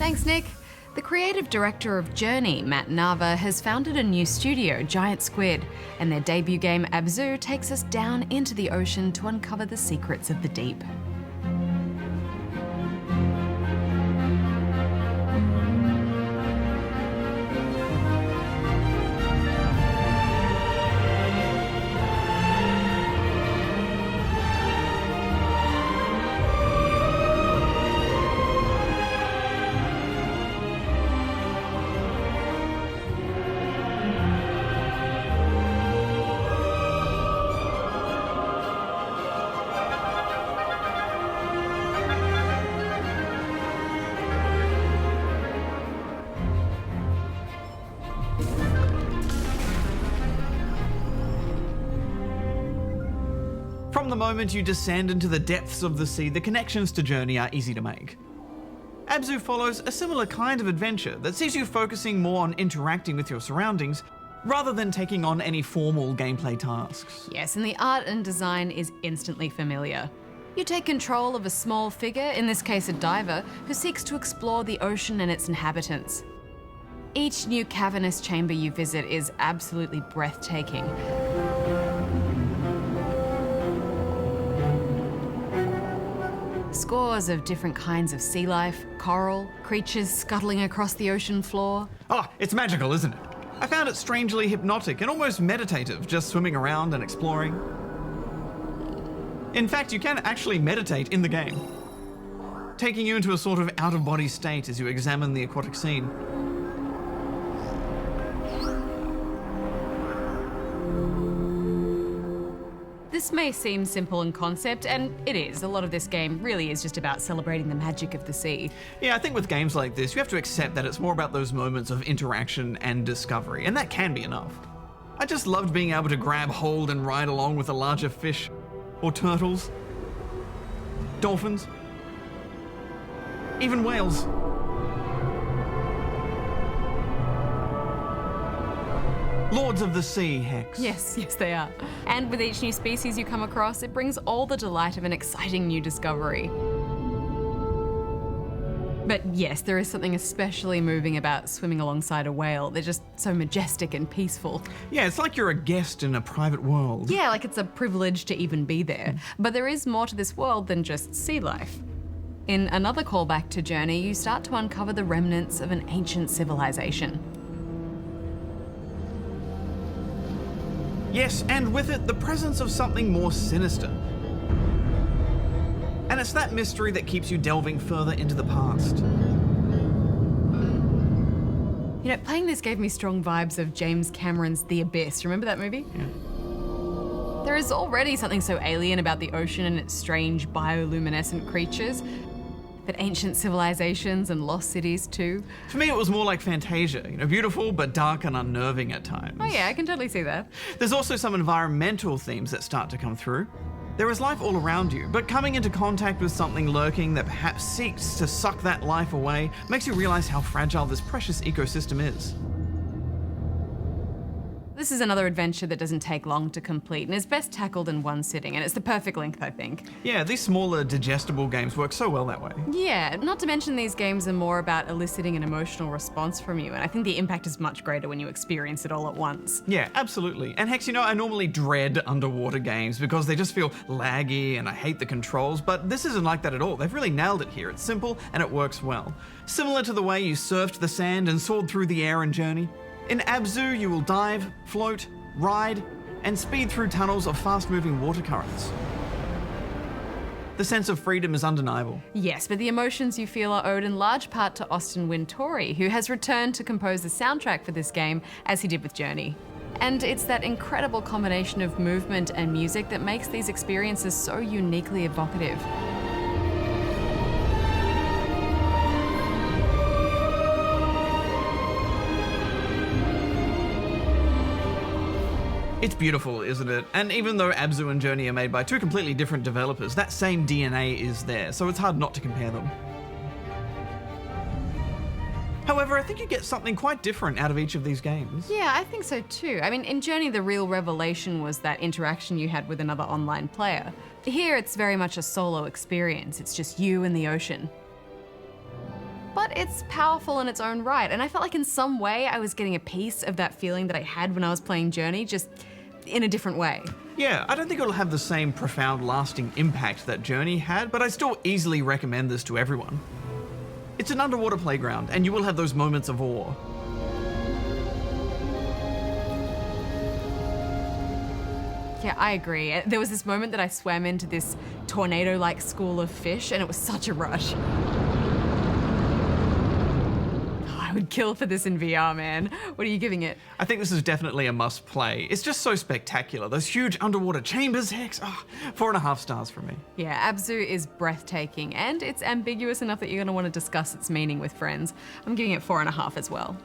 Thanks, Nick. The creative director of Journey, Matt Nava, has founded a new studio, Giant Squid, and their debut game, Abzu, takes us down into the ocean to uncover the secrets of the deep. From the moment you descend into the depths of the sea, the connections to Journey are easy to make. Abzu follows a similar kind of adventure that sees you focusing more on interacting with your surroundings rather than taking on any formal gameplay tasks. Yes, and the art and design is instantly familiar. You take control of a small figure, in this case a diver, who seeks to explore the ocean and its inhabitants. Each new cavernous chamber you visit is absolutely breathtaking. Scores of different kinds of sea life, coral, creatures scuttling across the ocean floor. Oh, it's magical, isn't it? I found it strangely hypnotic and almost meditative, just swimming around and exploring. In fact, you can actually meditate in the game, taking you into a sort of out-of-body state as you examine the aquatic scene. This may seem simple in concept, and it is. A lot of this game really is just about celebrating the magic of the sea. Yeah, I think with games like this, you have to accept that it's more about those moments of interaction and discovery, and that can be enough. I just loved being able to grab hold and ride along with a larger fish, or turtles, dolphins, even whales. Lords of the Sea, Hex. Yes, they are. And with each new species you come across, it brings all the delight of an exciting new discovery. But yes, there is something especially moving about swimming alongside a whale. They're just so majestic and peaceful. Yeah, it's like you're a guest in a private world. Yeah, like it's a privilege to even be there. But there is more to this world than just sea life. In another callback to Journey, you start to uncover the remnants of an ancient civilization. Yes, and with it, the presence of something more sinister. And it's that mystery that keeps you delving further into the past. You know, playing this gave me strong vibes of James Cameron's The Abyss. Remember that movie? Yeah. There is already something so alien about the ocean and its strange bioluminescent creatures. But ancient civilizations and lost cities too. For me, it was more like Fantasia, beautiful but dark and unnerving at times. Oh yeah, I can totally see that. There's also some environmental themes that start to come through. There is life all around you, but coming into contact with something lurking that perhaps seeks to suck that life away makes you realize how fragile this precious ecosystem is. This is another adventure that doesn't take long to complete and is best tackled in one sitting, and it's the perfect length, I think. Yeah, these smaller, digestible games work so well that way. Yeah, not to mention these games are more about eliciting an emotional response from you, and I think the impact is much greater when you experience it all at once. Yeah, absolutely. And Hex, I normally dread underwater games because they just feel laggy and I hate the controls, but this isn't like that at all. They've really nailed it here. It's simple and it works well. Similar to the way you surfed the sand and soared through the air in Journey. In Abzu, you will dive, float, ride, and speed through tunnels of fast-moving water currents. The sense of freedom is undeniable. Yes, but the emotions you feel are owed in large part to Austin Wintory, who has returned to compose the soundtrack for this game, as he did with Journey. And it's that incredible combination of movement and music that makes these experiences so uniquely evocative. It's beautiful, isn't it? And even though Abzu and Journey are made by two completely different developers, that same DNA is there, so it's hard not to compare them. However, I think you get something quite different out of each of these games. Yeah, I think so too. I mean, in Journey, the real revelation was that interaction you had with another online player. Here, it's very much a solo experience. It's just you and the ocean. But but it's powerful in its own right. And I felt like in some way I was getting a piece of that feeling that I had when I was playing Journey, just in a different way. Yeah, I don't think it'll have the same profound, lasting impact that Journey had, but I still easily recommend this to everyone. It's an underwater playground, and you will have those moments of awe. Yeah, I agree. There was this moment that I swam into this tornado-like school of fish, and it was such a rush. I would kill for this in VR, man. What are you giving it? I think this is definitely a must play. It's just so spectacular. Those huge underwater chambers, Hex. 4.5 stars from me. Yeah, Abzu is breathtaking, and it's ambiguous enough that you're going to want to discuss its meaning with friends. I'm giving it 4.5 as well.